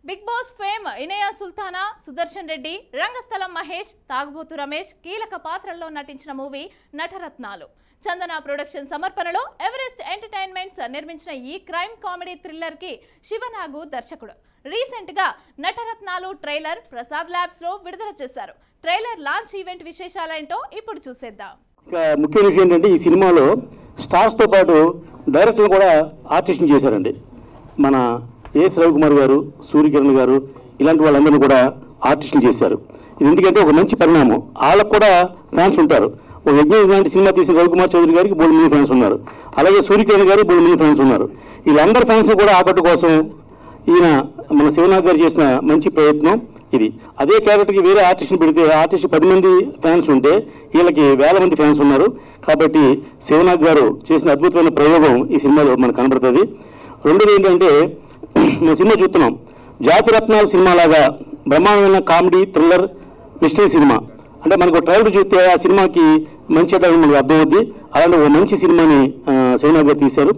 Big Boss fame Inaya Sultana, Sudarshan Reddy, Rangasthalam Mahesh, తాగుబోతు రమేష్ కీలక పాత్రల్లో నటించిన మూవీ నటరత్నాలు. చందన ప్రొడక్షన్ సమర్పణలో ఎవరెస్ట్ ఎంటర్టైన్మెంట్స్ నిర్మించిన ఈ క్రైమ్ కామెడీ థ్రిల్లర్ కి శివనాగు దర్శకుడు. రీసెంట్ గా నటరత్నాలు ట్రైలర్ ప్రసాద్ ల్యాబ్స్ లో విడుదల చేశారు. ట్రైలర్ లాంచ్ ఈవెంట్ విశేషాలేంటో ఇప్పుడు చూసేద్దాం. ముఖ్య విషయం ఏంటంటే ఈ సినిమాలో స్టార్స్ తో పాటు డైరెక్టర్లు కూడా ఆర్టిస్ట్ని చేశారండి. మన ఎస్ రవికుమార్ గారు, సూర్యకిరణ్ గారు ఇలాంటి వాళ్ళందరినీ కూడా ఆర్టిస్ట్ని చేశారు. ఇది ఎందుకంటే ఒక మంచి పరిణామం. వాళ్ళకు కూడా ఫ్యాన్స్ ఉంటారు. ఒక యజ్ఞం లాంటి సినిమా తీసిన రవికుమార్ చౌదరి గారికి 3 మంది ఫ్యాన్స్ ఉన్నారు. అలాగే సూర్యకిరణ్ గారికి 3 మంది ఫ్యాన్స్ ఉన్నారు. వీళ్ళందరి ఫ్యాన్స్ కూడా ఆపట్టు కోసం ఈయన మన శివనాగ్ గారు చేసిన మంచి ప్రయత్నం ఇది. అదే క్యారెక్టర్కి వేరే ఆర్టిస్ట్ని పెడితే ఆర్టిస్ట్ 10 మంది ఫ్యాన్స్ ఉంటే వీళ్ళకి 1000 మంది ఫ్యాన్స్ ఉన్నారు. కాబట్టి శివనాగ్ గారు చేసిన అద్భుతమైన ప్రయోగం ఈ సినిమాలో మనకు కనబడుతుంది. రెండోది ఏంటంటే మేము సినిమా చూస్తున్నాం. జాతిరత్నాల సినిమా లాగా బ్రహ్మాండమైన కామెడీ థ్రిల్లర్ మిస్టరీ సినిమా. అంటే మనకు ట్రైలర్ చూస్తే ఆ సినిమాకి మంచి మనకు అర్థమవుద్ది. అలాంటి ఓ మంచి సినిమాని శివనాగ్ గారు తీశారు.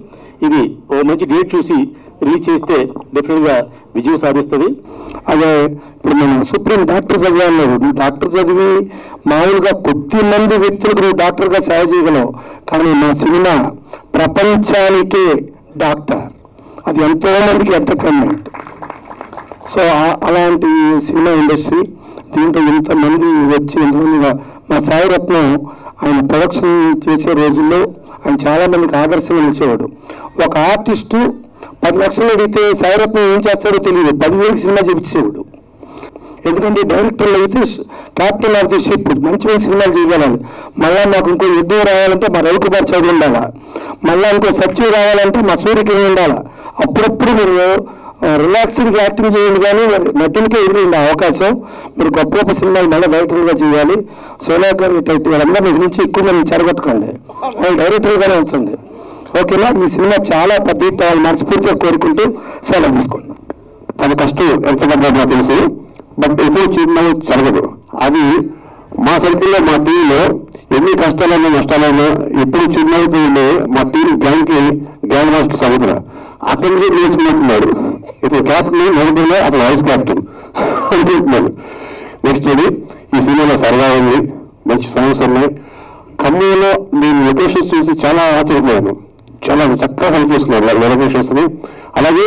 ఇది ఓ మంచి డేట్ చూసి రిలీజ్ చేస్తే డెఫినెట్గా విజయం సాధిస్తుంది. అదే ఇప్పుడు మనం సుప్రీం డాక్టర్ చదివారు. డాక్టర్ చదివి మామూలుగా కొద్ది మంది వ్యక్తులకు నువ్వు డాక్టర్గా సేవ చేయగలవు. కానీ మా సినిమా ప్రపంచానికే డాక్టర్, అది ఎంతో మందికి ఎంటర్టైన్మెంట్. సో అలాంటి సినిమా ఇండస్ట్రీ దీంట్లో ఇంతమంది వచ్చి ఎంతమందిగా మా సాయిరత్నం ఆయన ప్రొడక్షన్ చేసే రోజుల్లో ఆయన చాలామందికి ఆదర్శంగా నిలిచేవాడు. ఒక ఆర్టిస్టు 10 లక్షలు అడిగితే సాయిరత్నం ఏం చేస్తాడో తెలియదు, 10,000 సినిమా చూపించేవాడు. ఎందుకంటే డైరెక్టర్లు అయితే క్యాప్టెన్ ఆఫ్ ది షిప్ మంచి మంచి సినిమాలు చేయగలాలి. మళ్ళీ మాకు ఇంకో యుద్ధం రావాలంటే మా రవికుమార్ చౌదరి ఉండాలా, మళ్ళీ ఇంకో సత్యం రావాలంటే మా సూర్యకిరణ్ ఉండాలా. అప్పుడప్పుడు మీరు రిలాక్సింగ్ యాక్టింగ్ చేయండి, కానీ నటునికే ఎదురైంది అవకాశం. మీరు గొప్ప గొప్ప సినిమాలు మళ్ళీ డైరెక్టర్గా చేయాలి. సోనియా గారి వాళ్ళందరూ మీ నుంచి ఎక్కువ మంది చెరగొట్టుకోండి, వాళ్ళు డైరెక్టర్గానే ఉంచండి. ఓకేనా? ఈ సినిమా చాలా పెద్ద వాళ్ళు మనస్ఫూర్తిగా కోరుకుంటూ సెలవు తీసుకోండి. తన కష్టం ఎంత పడ్డా తెలుసు, బట్ ఎప్పుడు చిన్న జరగదు. అది మా సర్కిల్లో మా టీంలో ఎన్ని కష్టాలైనా నష్టాలైనా ఎప్పుడు చిన్నవుతుంది. మా టీం గ్రాండ్ మాస్టర్ సముద్ర అక్కడి నుంచి నేర్చుకుంటున్నాడు. ఇతను క్యాప్టెన్ మొదటిలో అతను వైస్ క్యాప్టెన్ అనుకుంటున్నాడు. నెక్స్ట్ ఇది ఈ సినిమాలో సరదా ఉంది, మంచి సాంగ్స్ ఉన్నాయి. ఖమ్మంలో నేను లొకేషన్స్ చూసి చాలా ఆశ్చర్యపోయాను. చాలా చక్కగా హెల్ప్ చేసుకున్నాను లొకేషన్స్ని. అలాగే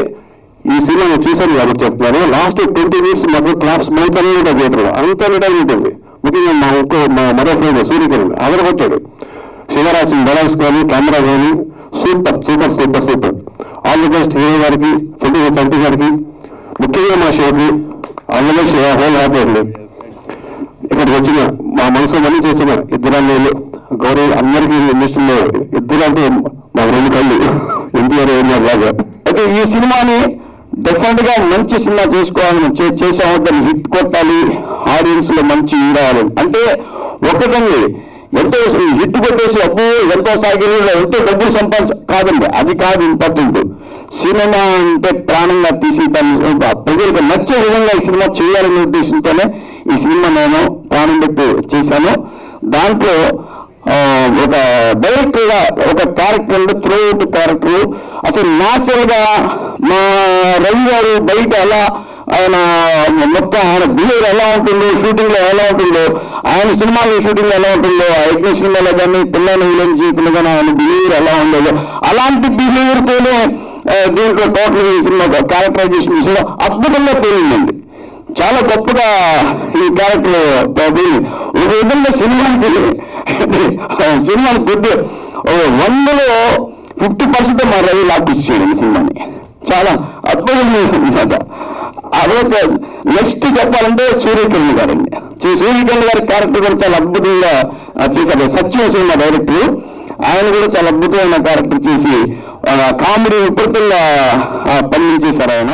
ఈ సినిమా నేను చూశాను కాబట్టి చెప్తున్నాను. లాస్ట్ 20 మినిట్స్ మాత్రం క్లాప్స్ మౌతనే ఉంటుంది థియేటర్లో, అంత నిటాయి ఉంటుంది. ముఖ్యంగా మా మరో ఫ్రెండ్ సూర్యకిరణ్ అదరగొట్టాడు. శివరాశి డైలాగ్స్ కానీ కెమెరా కానీ super super super super. All the best hero గారికి, ప్రొడ్యూసర్ సంటి గారికి, ముఖ్యంగా మా షోకి all the best. Whole happy అండి. ఇక్కడికి వచ్చిన మా మనసు మళ్ళీ చూసిన ఇద్దరు అన్నయ్యలు గౌరవ్ అందరికీ ఇండస్ట్రీలో ఇద్దరు అంటే మా 2 కళ్ళు ఎన్టీఆర్ లాగా. అయితే ఈ సినిమాని డెఫినెట్ గా మంచి సినిమా చేసుకోవాలని చేసాము. దాన్ని హిట్ కొట్టాలి, ఆడియన్స్ లో మంచి రావాలి అంటే ఒకటండి. ఎంతో హిట్ కొట్టేసి అబ్బో ఎంతో సాగిలో ఎంతో డబ్బులు కాదండి, అది కాదు ఇంపార్టెంట్. సినిమా అంటే ప్రాణంగా తీసి ప్రజలకు నచ్చే విధంగా ఈ సినిమా చేయాలనే ఉద్దేశంతోనే ఈ సినిమా నేను ప్రాణం పెట్టి చేశాను. దాంట్లో ఒక డైరెక్టర్ గా ఒక క్యారెక్టర్ అంటే త్రూఅవుట్ క్యారెక్టర్ అసలు న్యాచురల్ గా మా రవి గారు బయట ఎలా ఆయన మొత్తం ఆయన బిహేవియర్ ఎలా ఉంటుందో, షూటింగ్ లో ఎలా ఉంటుందో, ఆయన సినిమాలో షూటింగ్ లో ఎలా ఉంటుందో, యజ్ఞ సినిమాలో కానీ పిల్లలు విలన్ జీవితంలో కానీ ఆయన బిహేవియర్ ఎలా ఉండేదో అలాంటి బిహేవియర్ తోనే దీంట్లో టోటల్ ఈ సినిమా క్యారెక్టరైజేషన్ విషయంలో అద్భుతంగా తేలిందండి. చాలా గొప్పగా ఈ క్యారెక్టర్ ఒక విధంగా సినిమాకి గుడ్ 100లో 50% మా రవి లాక్కొచ్చాడు ఈ సినిమాని. చాలా అద్భుతంగా. అదే నెక్స్ట్ చెప్పాలంటే సూర్యకిరణ్ గారండి. సూర్యకిరణ్ గారి క్యారెక్టర్ కూడా చాలా అద్భుతంగా చేశారు. సత్యం సినిమా డైరెక్టర్, ఆయన కూడా చాలా అద్భుతమైన క్యారెక్టర్ చేసి కామెడీ విపరీతంగా పండించేశారు ఆయన.